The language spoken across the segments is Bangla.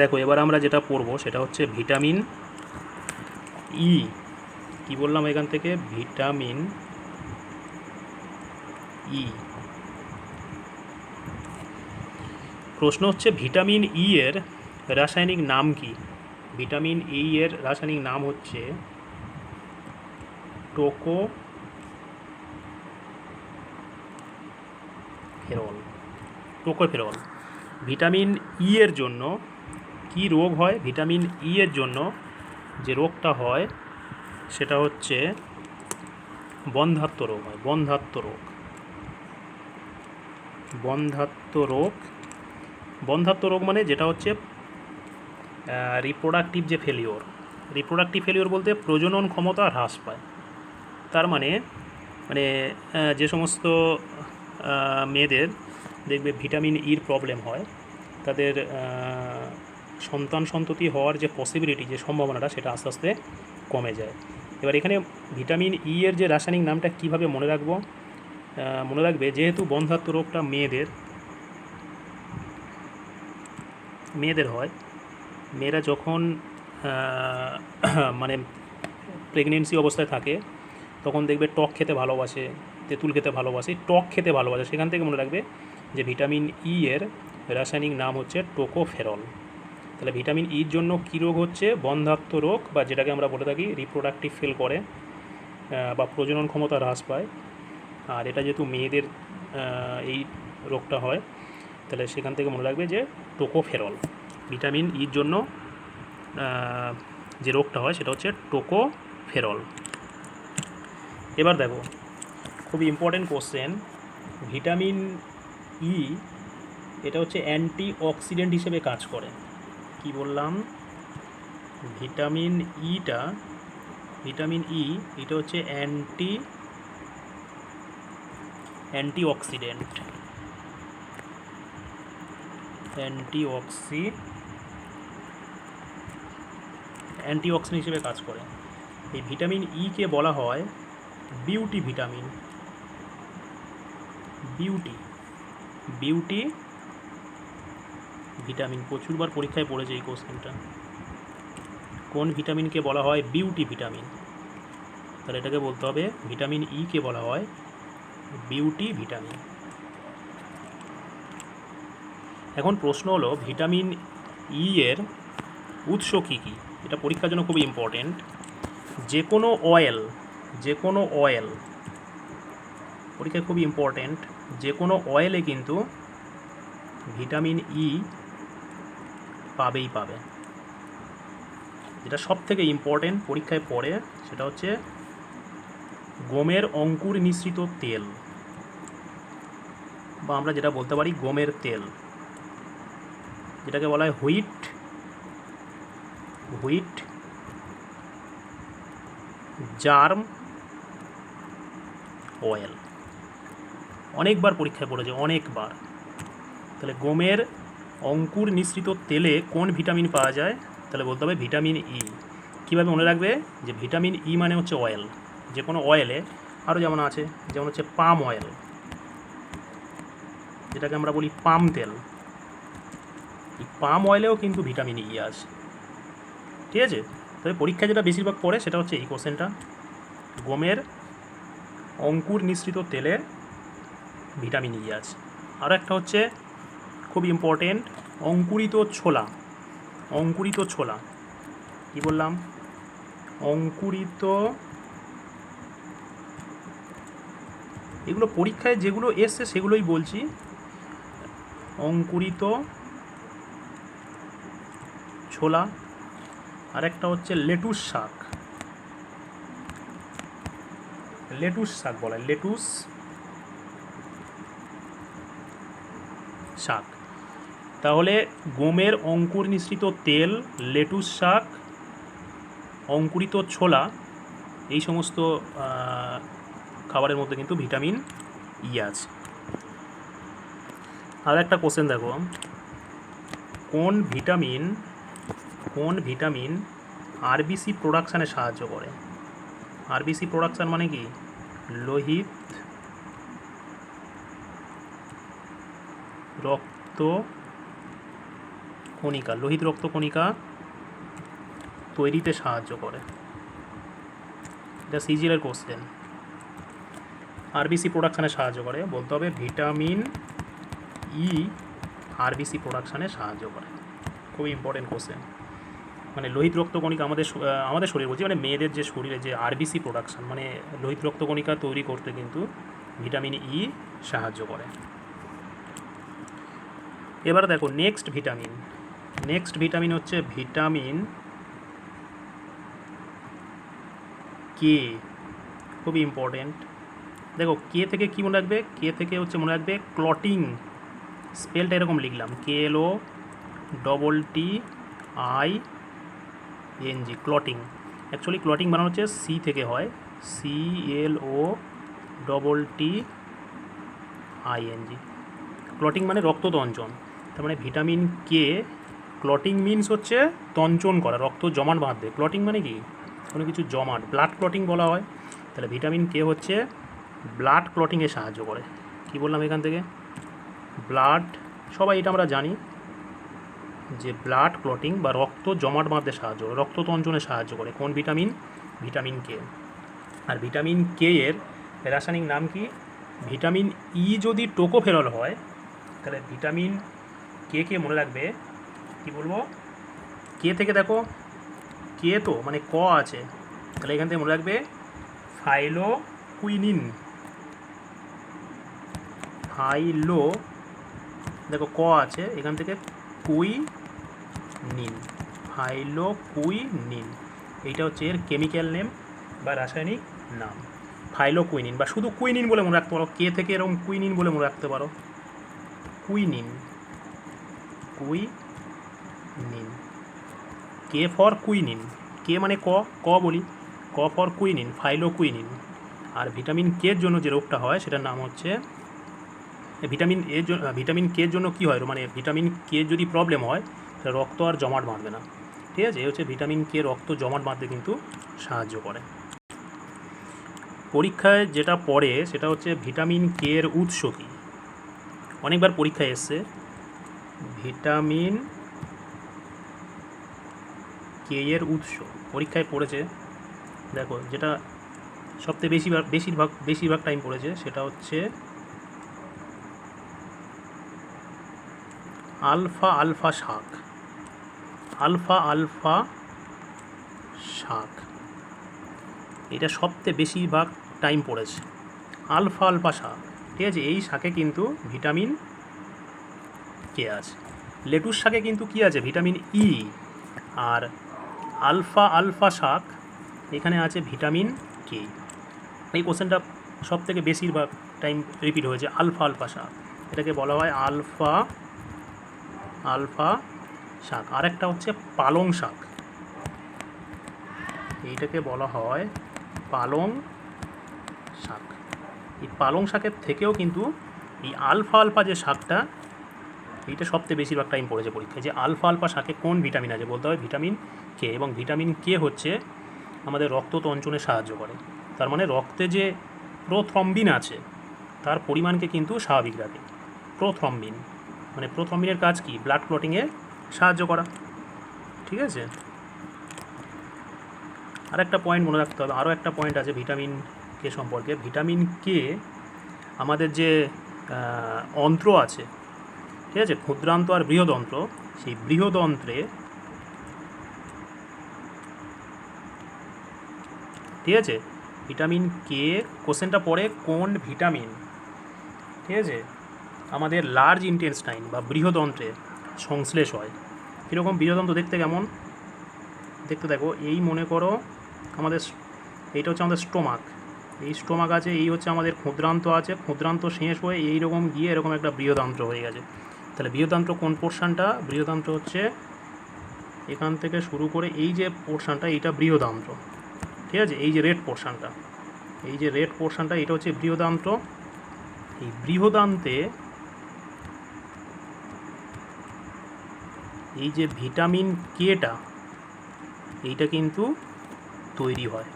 দেখো এবার আমরা যেটা পড়বো সেটা হচ্ছে ভিটামিন ই। কি বললাম এখান থেকে? Vitamin E. প্রশ্ন হচ্ছে ভিটামিন ই এর রাসায়নিক নাম কি? ভিটামিন ই এর রাসায়নিক নাম হচ্ছে টোকোফেরল। টোকোফেরল। ভিটামিন ই এর জন্য কি রোগ হয়? ভিটামিন ই এর জন্য যে রোগটা হয় সেটা হচ্ছে বন্ধ্যাত্ব রোগ হয়। বন্ধ্যাত্ব রোগ। বন্ধ্যাত্ব রোগ। বন্ধ্যাত্ব রোগ মানে যেটা হচ্ছে রিপ্রোডাক্টিভ যে ফেলিওর। রিপ্রোডাক্টিভ ফেলিওর বলতে প্রজনন ক্ষমতা হ্রাস পায়। তার মানে মানে যে সমস্ত মেয়েদের দেখবে ভিটামিন ইর প্রবলেম হয় তাদের সন্তান সন্ততি হওয়ার যে পসিবিলিটি, যে সম্ভাবনাটা, সেটা আস্তে আস্তে কমে যায়। এবার এখানে ভিটামিন ই এর যে রাসায়নিক নামটা কিভাবে মনে রাখবো? মনে রাখবে যেহেতু বন্ধ্যাত্ব রোগটা মেয়েদের হয়, মেয়েরা যখন মানে প্রেগনেন্সি অবস্থায় থাকে তখন দেখবে টক খেতে ভালোবাসে, তেঁতুল খেতে ভালোবাসে, টক খেতে ভালোবাসে। সেখান থেকে মনে রাখবে যে ভিটামিন ই এর রাসায়নিক নাম হচ্ছে টোকোফেরল। তাহলে ভিটামিন ইর জন্য কী রোগ হচ্ছে? বন্ধ্যাত্ব রোগ, বা যেটাকে আমরা বলে থাকি রিপ্রোডাক্টিভ ফেল করে বা প্রজনন ক্ষমতা হ্রাস পায়। আর এটা যেহেতু মেয়েদের এই রোগটা হয়, তাহলে সেখান থেকে মনে রাখবে যে টোকোফেরল। ভিটামিন ইর জন্য যে রোগটা হয় সেটা হচ্ছে টোকোফেরল। এবার দেখো খুবই ইম্পর্টেন্ট কোশ্চেন। ভিটামিন ই এটা হচ্ছে অ্যান্টি অক্সিডেন্ট হিসেবে কাজ করে। কি বললাম? ভিটামিন ই এটা হচ্ছে অ্যান্টি অক্সিডেন্ট হিসেবে কাজ করে। এই ভিটামিন ই কে বলা হয় বিউটি ভিটামিন। Beauty vitamin. প্রচুরবার পরীক্ষায় পড়েছে এই কোশ্চেনটা। কোন ভিটামিনকে বলা হয় বিউটি ভিটামিন? তাহলে এটাকে বলতে হবে ভিটামিন ই কে বলা হয় বিউটি ভিটামিন। এখন প্রশ্ন হলো ভিটামিন ই এর উৎস কী কী? এটা পরীক্ষার জন্য খুবই ইম্পর্টেন্ট। যে কোনো অয়েল পরীক্ষায় খুবই ইম্পর্টেন্ট। যে কোনো অয়েলে কিন্তু ভিটামিন ই পাবে। যেটা সব থেকে ইম্পর্টেন্ট পরীক্ষায় পড়ে সেটা হচ্ছে গমের অঙ্কুর মিশ্রিত তেল, বা আমরা যেটা বলতে পারি গমের তেল, যেটাকে বলা হয় হুইট জার্ম অয়েল। অনেকবার পরীক্ষায় পড়েছে, অনেকবার। তাহলে গমের অঙ্কুর মিশ্রিত তেলে কোন ভিটামিন পাওয়া যায়? তাহলে বলতে হবে ভিটামিন ই। কীভাবে মনে রাখবে? যে ভিটামিন ই মানে হচ্ছে অয়েল। যে কোনো অয়েলে আরও যেমন আছে, যেমন হচ্ছে পাম অয়েল, যেটাকে আমরা বলি পাম তেল। এই পাম অয়েলেও কিন্তু ভিটামিন ই আছে। ঠিক আছে? তবে পরীক্ষায় যেটা বেশিরভাগ পড়ে সেটা হচ্ছে এই কোশ্চেনটা, গমের অঙ্কুর মিশ্রিত তেলে ভিটামিন ই আছে। আরও একটা হচ্ছে খুব ইম্পর্টেন্ট, অঙ্কুরিত ছোলা। কি বললাম? এগুলো পরীক্ষায় যেগুলো এসছে সেগুলোই বলছি। অঙ্কুরিত ছোলা। আর একটা হচ্ছে লেটুস শাক বলা হয়, লেটুস শাক। তাহলে গমের অঙ্কুর মিশ্রিত তেল, লেটুস শাক, অঙ্কুরিত ছোলা, এই সমস্ত খাবারের মধ্যে কিন্তু ভিটামিন ই আছে। আর একটা কোশ্চেন দেখো, কোন ভিটামিন আরবিসি প্রোডাকশানে সাহায্য করে? আরবিসি প্রোডাকশান মানে কি? লোহিত রক্ত কণিকা, লোহিত রক্ত কণিকা তৈরিতে সাহায্য করে। এটা সিজিএলের কোশ্চেন। আরবিসি প্রোডাকশানে সাহায্য করে, বলতে হবে ভিটামিন ই আরবিসি প্রোডাকশানে সাহায্য করে। খুবই ইম্পর্টেন্ট কোশ্চেন। মানে লোহিত রক্তকণিকা আমাদের শরীর বলছি, মানে মেয়েদের যে শরীরে যে আরবিসি প্রোডাকশান, মানে লোহিত রক্তকণিকা তৈরি করতে কিন্তু ভিটামিন ই সাহায্য করে। এবার দেখো নেক্সট ভিটামিন হচ্ছে ভিটামিন কে। খুবই ইম্পর্টেন্ট। দেখো কে থেকে কী মনে রাখবে, কে থেকে হচ্ছে মনে রাখবে ক্লটিং। স্পেলটা এরকম লিখলাম, KLOTING, ক্লটিং। অ্যাকচুয়ালি ক্লটিং বানানো হচ্ছে সি থেকে হয়, CLOTTING। ক্লটিং মানে রক্ত তঞ্চন। তার মানে ভিটামিন কে, ক্লটিং মিনস হচ্ছে তঞ্চন করা, রক্ত জমাট বাঁধবে। ক্লটিং মানে কি, কোনো কিছু জমাট, ব্লাড ক্লটিং বলা হয়। তাহলে ভিটামিন কে হচ্ছে ব্লাড ক্লটিংয়ে সাহায্য করে। কি বললাম এখান থেকে, ব্লাড, সবাই এটা আমরা জানি যে ব্লাড ক্লটিং বা রক্ত জমাট বাঁধতে সাহায্য করে, রক্ত তঞ্চনে সাহায্য করে। কোন ভিটামিন, ভিটামিন কে। আর ভিটামিন কে এর রাসায়নিক নাম কি, ভিটামিন ই যদি টোকোফেরল হয় তাহলে ভিটামিন কে কে মনে রাখবে। কি বলবো, কে থেকে দেখো কে তো মানে ক আছে, তাহলে এখান থেকে মনে রাখবে ফাইলোকুইনিন। দেখো ক আছে, এখান থেকে ফাইলোকুইনিন। এইটা হচ্ছে এর কেমিক্যাল নেম বা রাসায়নিক নাম, ফাইলোকুইনিন। বা শুধু কুইনিন বলে মনে রাখতে পারো, কে থেকে এরকম কুইনিন বলে মনে রাখতে পারো, কুইনিন। কে ফর কুইনিন, কে মানে ক বলি, ক ফর কুইনিন, ফাইলোকুইনিন। আর ভিটামিন কের জন্য যে রোগটা হয় সেটার নাম হচ্ছে ভিটামিন কের জন্য কী হয়, মানে ভিটামিন কে যদি প্রবলেম হয় তাহলে রক্ত আর জমাট বাঁধবে না। ঠিক আছে, এই হচ্ছে ভিটামিন কে রক্ত জমাট বাঁধতে কিন্তু সাহায্য করে। পরীক্ষায় যেটা পড়ে সেটা হচ্ছে ভিটামিন কে এর উৎস কী। অনেকবার পরীক্ষায় এসছে ভিটামিন কে এর উৎস, পরীক্ষায় পড়েছে। দেখো যেটা সবথেকে বেশিরভাগ টাইম পড়েছে সেটা হচ্ছে আলফা শাক। এটা সবথেকে বেশিরভাগ টাইম পড়েছে, আলফা শাক। ঠিক আছে, এই শাকে কিন্তু ভিটামিন কে আছে। লেটুস শাকে কিন্তু কি আছে, ভিটামিন ই। আর আলফা শাক, এখানে আছে ভিটামিন কে। এই কোশ্চেনটা সবথেকে বেশিরভাগ টাইম রিপিট হয়েছে, আলফা শাক। এটাকে বলা হয় আলফা শাক। আরেকটা হচ্ছে পালং শাক, এইটাকে বলা হয় পালং শাক। এই পালং শাকের থেকেও কিন্তু এই আলফা যে শাকটা, এইটা সবথেকে বেশিরভাগ টাইম পড়েছে পরীক্ষায়, যে আলফা শাকে কোন ভিটামিন আছে, বলতে হয় ভিটামিন কে। এবং ভিটামিন কে হচ্ছে আমাদের রক্ত তঞ্চনে সাহায্য করে। তার মানে রক্তে যে প্রোথ্রম্বিন আছে তার পরিমাণকে কিন্তু স্বাভাবিক রাখে। প্রোথ্রম্বিনের কাজ কি, ব্লাড ক্লটিংয়ে সাহায্য করা। ঠিক আছে, আরেকটা পয়েন্ট মনে রাখতে হবে, আরও একটা পয়েন্ট আছে ভিটামিন কে সম্পর্কে। ভিটামিন কে আমাদের যে অন্ত্র আছে, ঠিক আছে, ক্ষুদ্রান্ত আর বৃহদন্ত্র, সেই বৃহদন্ত্রে, ঠিক আছে, ভিটামিন কে কোশ্চেনটা পড়ে কোন ভিটামিন, ঠিক আছে, আমাদের লার্জ ইন্টেস্টাইন বা বৃহদন্ত্রে সংশ্লেষ হয়। কীরকম বৃহদন্ত্র দেখতে, কেমন দেখতে দেখো, এই মনে করো আমাদের এইটা হচ্ছে আমাদের স্টোমাক, এই স্টোমাক আছে, এই হচ্ছে আমাদের ক্ষুদ্রান্ত আছে, ক্ষুদ্রান্ত শেষ হয়ে এইরকম গিয়ে এরকম একটা বৃহদান্ত্র হয়ে গেছে। তাহলে বৃহদান্ত্র কোন পোর্শনটা, বৃহদান্ত্র হচ্ছে এখান থেকে শুরু করে এই যে পোর্শনটা, এইটা বৃহদান্ত্র। ঠিক আছে, এই যে রেড পোর্শনটা, এটা হচ্ছে বৃহদান্ত্র। এই বৃহদান্তে এই যে ভিটামিন কেটা, এইটা কিন্তু তৈরি হয়।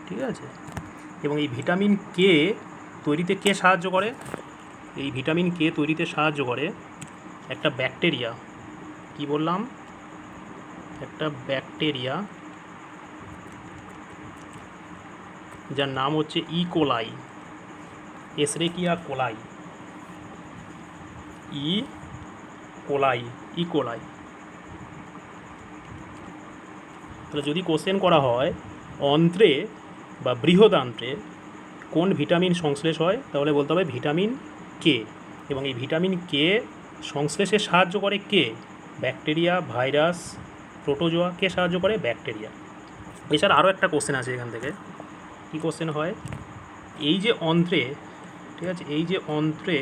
ঠিক আছে, এবং এই ভিটামিন কে তৈরিতে কে সাহায্য করে, এই ভিটামিন কে তৈরিতে সাহায্য করে একটা ব্যাকটেরিয়া, কি বললাম, একটা ব্যাকটেরিয়া যার নাম হচ্ছে ইকোলাই, এসরেকিয়া কোলাই, ইকোলাই। তাহলে যদি কোশ্চেন করা হয় অন্ত্রে বা বৃহদান্ত্রে কোন ভিটামিন সংশ্লেষ হয়, তাহলে বলতে হবে ভিটামিন কে। এবং এই ভিটামিন কে সংশ্লেষে সাহায্য করে কে? Bacteria, virus, protozoa. কে সাহায্য করে? ব্যাকটেরিয়া। এছাড়া আরও একটা কোশ্চেন আছে এখান থেকে। কী কোশ্চেন হয়, এই যে অন্ত্রে, ঠিক আছে, এই যে অন্ত্রে,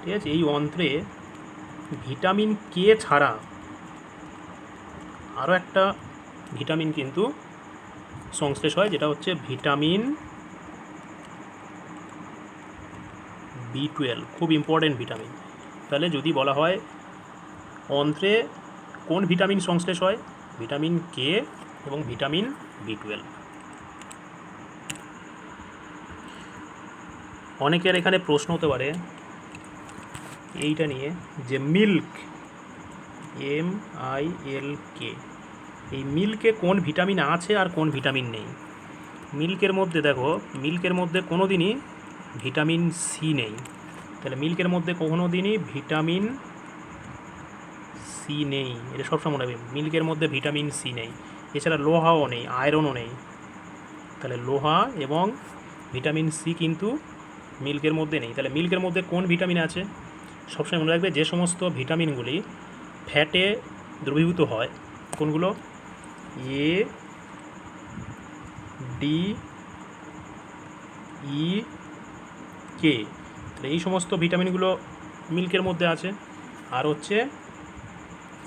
ঠিক আছে, এই অন্ত্রে ভিটামিন কে ছাড়া আরও একটা ভিটামিন কিন্তু সংশ্লেষ হয়, যেটা হচ্ছে ভিটামিন B12, খুব ইম্পর্টেন্ট ভিটামিন। তাহলে যদি বলা হয় অন্ত্রে কোন ভিটামিন সংশ্লেষ হয়, ভিটামিন কে এবং ভিটামিন B12। অনেকের এখানে প্রশ্ন হতে পারে এইটা নিয়ে যে মিল্ক, MILK, এই মিল্কে কোন ভিটামিন আছে আর কোন ভিটামিন নেই। মিল্কের মধ্যে দেখো, মিল্কের মধ্যে কোনো দিনই ভিটামিন সি নেই। তাহলে মিল্কের মধ্যে কোনো দিনই ভিটামিন সি নেই, এটা সবসময় মনে রাখবে, মিল্কের মধ্যে ভিটামিন সি নেই। এছাড়া লোহাও নেই, আয়রনও নেই। তাহলে লোহা এবং ভিটামিন সি কিন্তু মিল্কের মধ্যে নেই। তাহলে মিল্কের মধ্যে কোন ভিটামিন আছে? সবসময় মনে রাখবে যে সমস্ত ভিটামিনগুলি ফ্যাটে দ্রবীভূত হয়, কোনগুলো? A, D, E, K। তাহলে এই সমস্ত ভিটামিনগুলো মিল্কের মধ্যে আছে। আর হচ্ছে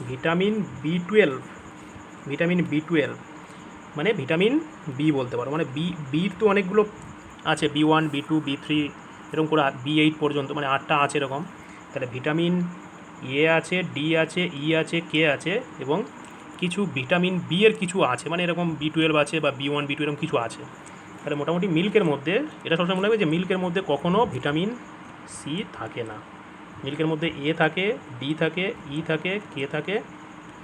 ভিটামিন B12, ভিটামিন B12 মানে ভিটামিন বি বলতে পারো, মানে বির তো অনেকগুলো আছে, B1, B2, B3 এরকম করে B8 পর্যন্ত, মানে 8টা আছে এরকম। তাহলে ভিটামিন এ আছে, ডি আছে, ই আছে, কে আছে, এবং কিছু ভিটামিন বি এর কিছু আছে, মানে এরকম B12 আছে বা B1, B2 এরকম কিছু আছে। তাহলে মোটামুটি মিল্কের মধ্যে এটা সবসময় মনে হবে যে মিল্কের মধ্যে কখনও ভিটামিন সি থাকে না। মিল্কের মধ্যে এ থাকে, ডি থাকে, ই থাকে, কে থাকে,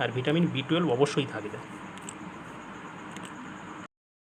আর ভিটামিন B12 অবশ্যই থাকবে।